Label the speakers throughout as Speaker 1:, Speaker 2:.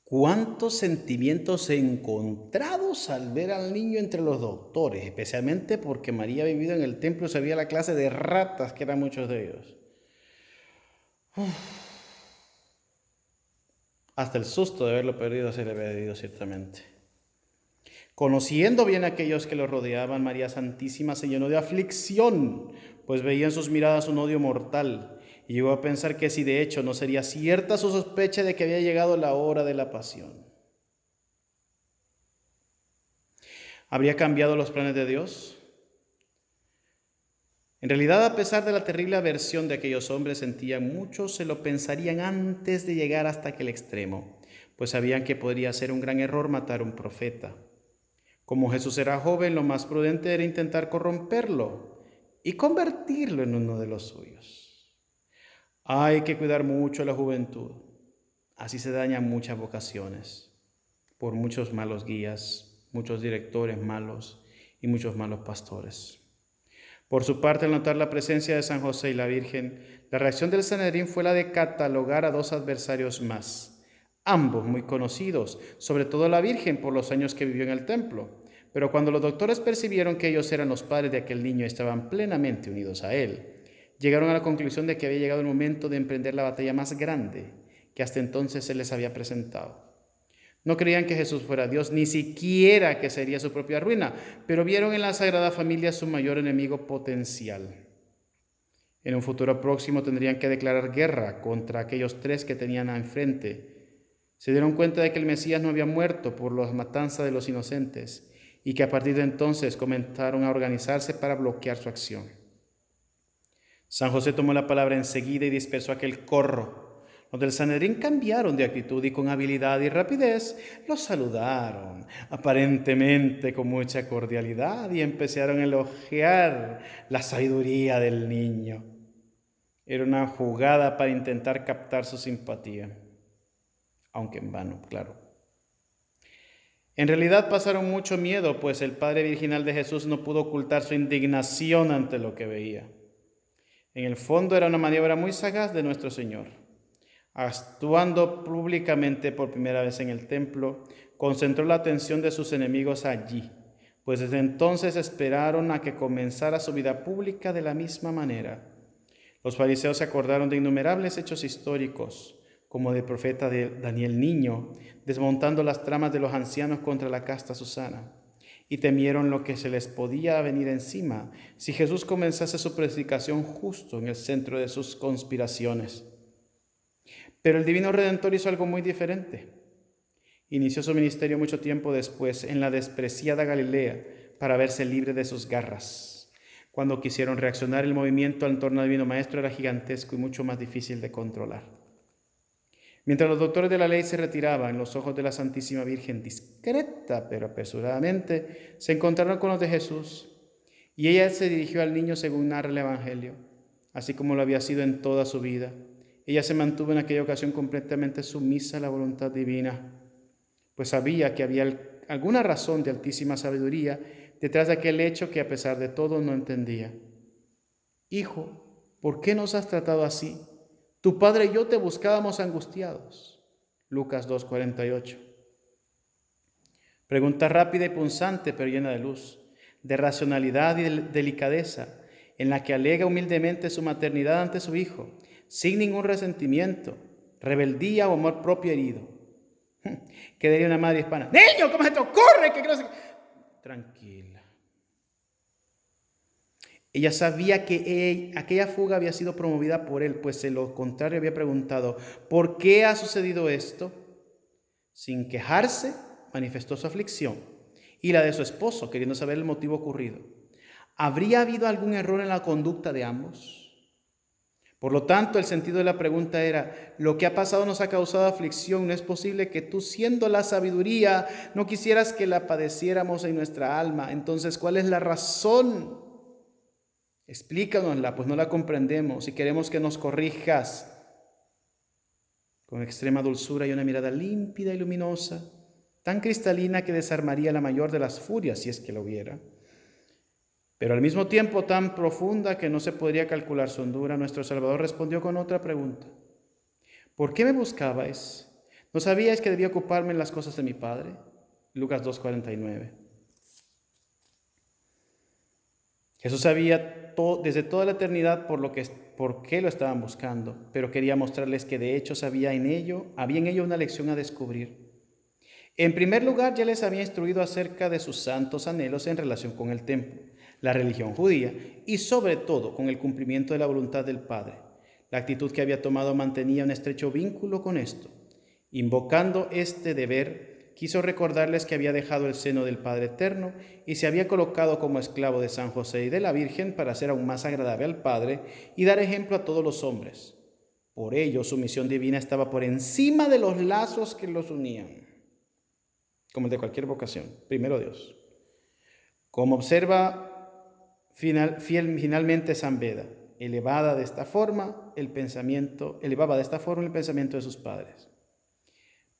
Speaker 1: ¿Cuántos sentimientos encontrados al ver al niño entre los doctores? Especialmente porque María, vivido en el templo, sabía la clase de ratas que eran muchos de ellos. Hasta el susto de haberlo perdido se le había ido ciertamente. Conociendo bien a aquellos que lo rodeaban, María Santísima se llenó de aflicción, pues veía en sus miradas un odio mortal, y llegó a pensar que si de hecho no sería cierta su sospecha de que había llegado la hora de la pasión. ¿Habría cambiado los planes de Dios? En realidad, a pesar de la terrible aversión de aquellos hombres, sentían muchos se lo pensarían antes de llegar hasta aquel extremo, pues sabían que podría ser un gran error matar a un profeta. Como Jesús era joven, lo más prudente era intentar corromperlo y convertirlo en uno de los suyos. Hay que cuidar mucho a la juventud. Así se dañan muchas vocaciones, por muchos malos guías, muchos directores malos y muchos malos pastores. Por su parte, al notar la presencia de San José y la Virgen, la reacción del Sanedrín fue la de catalogar a dos adversarios más, ambos muy conocidos, sobre todo la Virgen por los años que vivió en el templo. Pero cuando los doctores percibieron que ellos eran los padres de aquel niño y estaban plenamente unidos a él, llegaron a la conclusión de que había llegado el momento de emprender la batalla más grande que hasta entonces se les había presentado. No creían que Jesús fuera Dios, ni siquiera que sería su propia ruina, pero vieron en la Sagrada Familia su mayor enemigo potencial. En un futuro próximo tendrían que declarar guerra contra aquellos tres que tenían enfrente. Se dieron cuenta de que el Mesías no había muerto por la matanza de los inocentes y que a partir de entonces comenzaron a organizarse para bloquear su acción. San José tomó la palabra enseguida y dispersó aquel corro. Los del Sanedrín cambiaron de actitud y con habilidad y rapidez los saludaron, aparentemente con mucha cordialidad, y empezaron a elogiar la sabiduría del niño. Era una jugada para intentar captar su simpatía, aunque en vano, claro. En realidad pasaron mucho miedo, pues el Padre Virginal de Jesús no pudo ocultar su indignación ante lo que veía. En el fondo era una maniobra muy sagaz de nuestro Señor. Actuando públicamente por primera vez en el templo, concentró la atención de sus enemigos allí, pues desde entonces esperaron a que comenzara su vida pública de la misma manera. Los fariseos se acordaron de innumerables hechos históricos, como del profeta de Daniel niño, desmontando las tramas de los ancianos contra la casta Susana, y temieron lo que se les podía venir encima si Jesús comenzase su predicación justo en el centro de sus conspiraciones. Pero el Divino Redentor hizo algo muy diferente. Inició su ministerio mucho tiempo después en la despreciada Galilea para verse libre de sus garras. Cuando quisieron reaccionar, el movimiento en torno al Divino Maestro era gigantesco y mucho más difícil de controlar. Mientras los doctores de la ley se retiraban, los ojos de la Santísima Virgen, discreta pero apresuradamente, se encontraron con los de Jesús, y ella se dirigió al niño según narra el Evangelio, así como lo había sido en toda su vida. Ella se mantuvo en aquella ocasión completamente sumisa a la voluntad divina, pues sabía que había alguna razón de altísima sabiduría detrás de aquel hecho que a pesar de todo no entendía. Hijo, ¿por qué nos has tratado así? Tu padre y yo te buscábamos angustiados. Lucas 2:48. Pregunta rápida y punzante, pero llena de luz, de racionalidad y de delicadeza, en la que alega humildemente su maternidad ante su hijo, sin ningún resentimiento, rebeldía o amor propio herido. ¿Qué diría una madre hispana? ¡Niño, cómo se te ocurre! Tranquila. Ella sabía que aquella fuga había sido promovida por él, pues de lo contrario había preguntado, ¿por qué ha sucedido esto? Sin quejarse, manifestó su aflicción y la de su esposo, queriendo saber el motivo ocurrido. ¿Habría habido algún error en la conducta de ambos? Por lo tanto, el sentido de la pregunta era, lo que ha pasado nos ha causado aflicción, no es posible que tú, siendo la sabiduría, no quisieras que la padeciéramos en nuestra alma. Entonces, ¿cuál es la razón? Explícanosla, pues no la comprendemos y queremos que nos corrijas. Con extrema dulzura y una mirada límpida y luminosa, tan cristalina que desarmaría la mayor de las furias si es que lo hubiera, pero al mismo tiempo tan profunda que no se podría calcular su hondura, nuestro Salvador respondió con otra pregunta. ¿Por qué me buscabais? ¿No sabíais que debía ocuparme en las cosas de mi Padre? Lucas 2:49. Jesús sabía desde toda la eternidad por qué lo estaban buscando, pero quería mostrarles que de hecho había en ello una lección a descubrir. En primer lugar, ya les había instruido acerca de sus santos anhelos en relación con el templo, la religión judía y sobre todo con el cumplimiento de la voluntad del Padre. La actitud que había tomado mantenía un estrecho vínculo con esto. Invocando este deber, quiso recordarles que había dejado el seno del Padre Eterno y se había colocado como esclavo de San José y de la Virgen para ser aún más agradable al Padre y dar ejemplo a todos los hombres. Por ello, su misión divina estaba por encima de los lazos que los unían, como el de cualquier vocación. Primero Dios. Como observa finalmente San Beda, elevaba de esta forma el pensamiento de sus padres.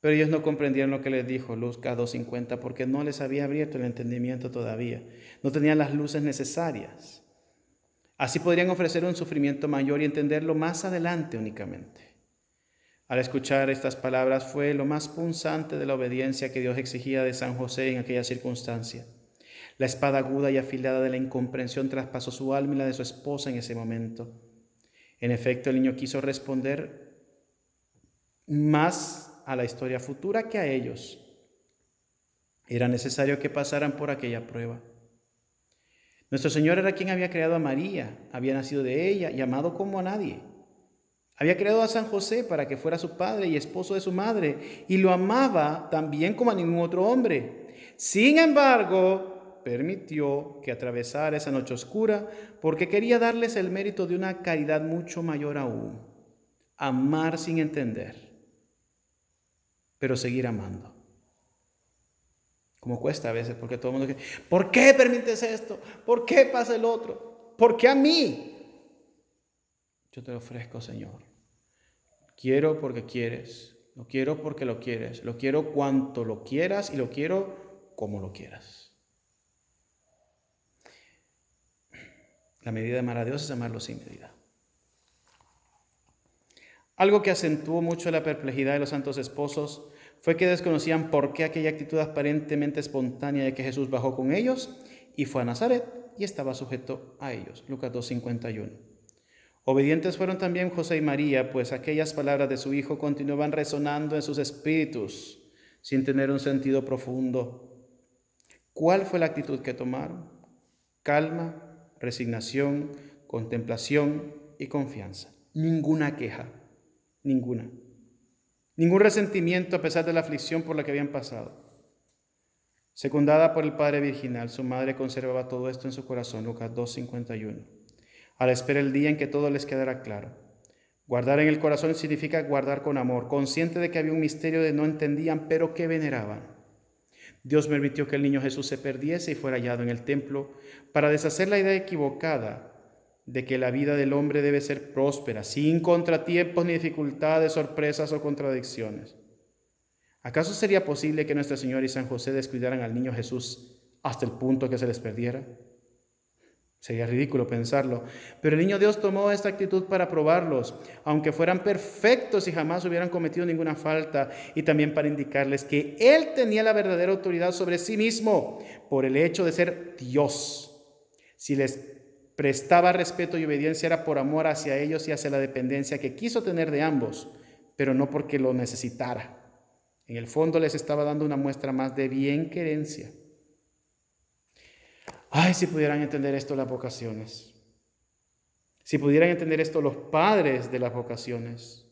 Speaker 1: Pero ellos no comprendieron lo que les dijo Lucas 2:50 porque no les había abierto el entendimiento todavía. No tenían las luces necesarias. Así podrían ofrecer un sufrimiento mayor y entenderlo más adelante únicamente. Al escuchar estas palabras fue lo más punzante de la obediencia que Dios exigía de San José en aquella circunstancia. La espada aguda y afilada de la incomprensión traspasó su alma y la de su esposa en ese momento. En efecto, el niño quiso responder más a la historia futura que a ellos. Era necesario que pasaran por aquella prueba. Nuestro Señor era quien había creado a María, había nacido de ella y amado como a nadie. Había creado a San José para que fuera su padre y esposo de su madre, y lo amaba también como a ningún otro hombre. Sin embargo, permitió que atravesara esa noche oscura porque quería darles el mérito de una caridad mucho mayor aún: amar sin entender, pero seguir amando. Como cuesta a veces, porque todo el mundo dice: ¿por qué permites esto? ¿Por qué pasa el otro? ¿Por qué a mí? Yo te lo ofrezco, Señor. Quiero porque quieres, lo quiero porque lo quieres, lo quiero cuanto lo quieras y lo quiero como lo quieras. La medida de amar a Dios es amarlo sin medida. Algo que acentuó mucho la perplejidad de los santos esposos fue que desconocían por qué aquella actitud aparentemente espontánea de que Jesús bajó con ellos y fue a Nazaret y estaba sujeto a ellos. Lucas 2:51. Obedientes fueron también José y María, pues aquellas palabras de su hijo continuaban resonando en sus espíritus sin tener un sentido profundo. ¿Cuál fue la actitud que tomaron? Calma, resignación, contemplación y confianza. Ninguna queja, ninguna. Ningún resentimiento a pesar de la aflicción por la que habían pasado. Secundada por el Padre Virginal, su madre conservaba todo esto en su corazón. Lucas 2:51. A la espera el día en que todo les quedará claro. Guardar en el corazón significa guardar con amor, consciente de que había un misterio que no entendían, pero que veneraban. Dios permitió que el niño Jesús se perdiese y fuera hallado en el templo para deshacer la idea equivocada de que la vida del hombre debe ser próspera, sin contratiempos ni dificultades, sorpresas o contradicciones. ¿Acaso sería posible que Nuestra Señora y San José descuidaran al niño Jesús hasta el punto que se les perdiera? Sería ridículo pensarlo, pero el niño Dios tomó esta actitud para probarlos, aunque fueran perfectos y jamás hubieran cometido ninguna falta, y también para indicarles que Él tenía la verdadera autoridad sobre sí mismo por el hecho de ser Dios. Si les prestaba respeto y obediencia era por amor hacia ellos y hacia la dependencia que quiso tener de ambos, pero no porque lo necesitara. En el fondo les estaba dando una muestra más de bienquerencia. Ay, si pudieran entender esto las vocaciones. Si pudieran entender esto los padres de las vocaciones,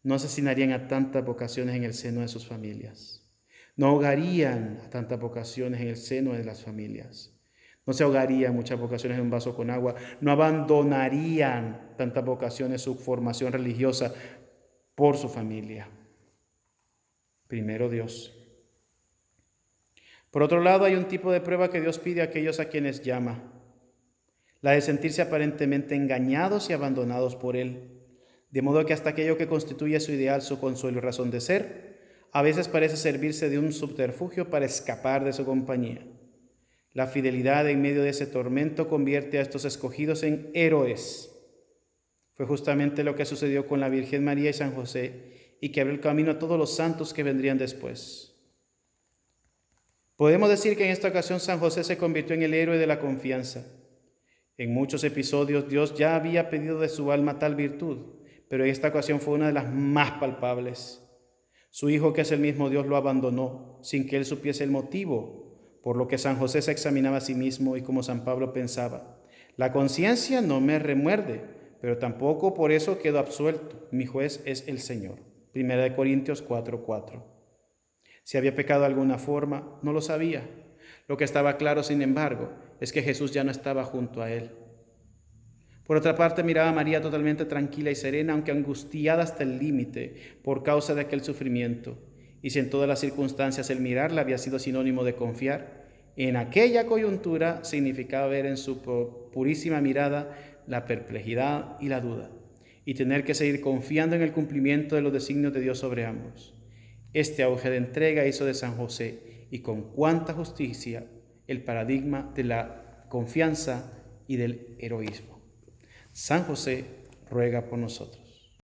Speaker 1: no asesinarían a tantas vocaciones en el seno de sus familias. No ahogarían a tantas vocaciones en el seno de las familias. No se ahogarían muchas vocaciones en un vaso con agua. No abandonarían tantas vocaciones su formación religiosa por su familia. Primero Dios. Por otro lado, hay un tipo de prueba que Dios pide a aquellos a quienes llama: la de sentirse aparentemente engañados y abandonados por Él, de modo que hasta aquello que constituye su ideal, su consuelo y razón de ser, a veces parece servirse de un subterfugio para escapar de su compañía. La fidelidad en medio de ese tormento convierte a estos escogidos en héroes. Fue justamente lo que sucedió con la Virgen María y San José, y que abrió el camino a todos los santos que vendrían después. Podemos decir que en esta ocasión San José se convirtió en el héroe de la confianza. En muchos episodios Dios ya había pedido de su alma tal virtud, pero en esta ocasión fue una de las más palpables. Su hijo, que es el mismo Dios, lo abandonó sin que él supiese el motivo, por lo que San José se examinaba a sí mismo y como San Pablo pensaba: la conciencia no me remuerde, pero tampoco por eso quedo absuelto. Mi juez es el Señor. 1 Corintios 4:4. Si había pecado de alguna forma, no lo sabía. Lo que estaba claro, sin embargo, es que Jesús ya no estaba junto a él. Por otra parte, miraba a María totalmente tranquila y serena, aunque angustiada hasta el límite por causa de aquel sufrimiento. Y si en todas las circunstancias el mirarla había sido sinónimo de confiar, en aquella coyuntura significaba ver en su purísima mirada la perplejidad y la duda, y tener que seguir confiando en el cumplimiento de los designios de Dios sobre ambos. Este auge de entrega hizo de San José, y con cuánta justicia, el paradigma de la confianza y del heroísmo. San José ruega por nosotros.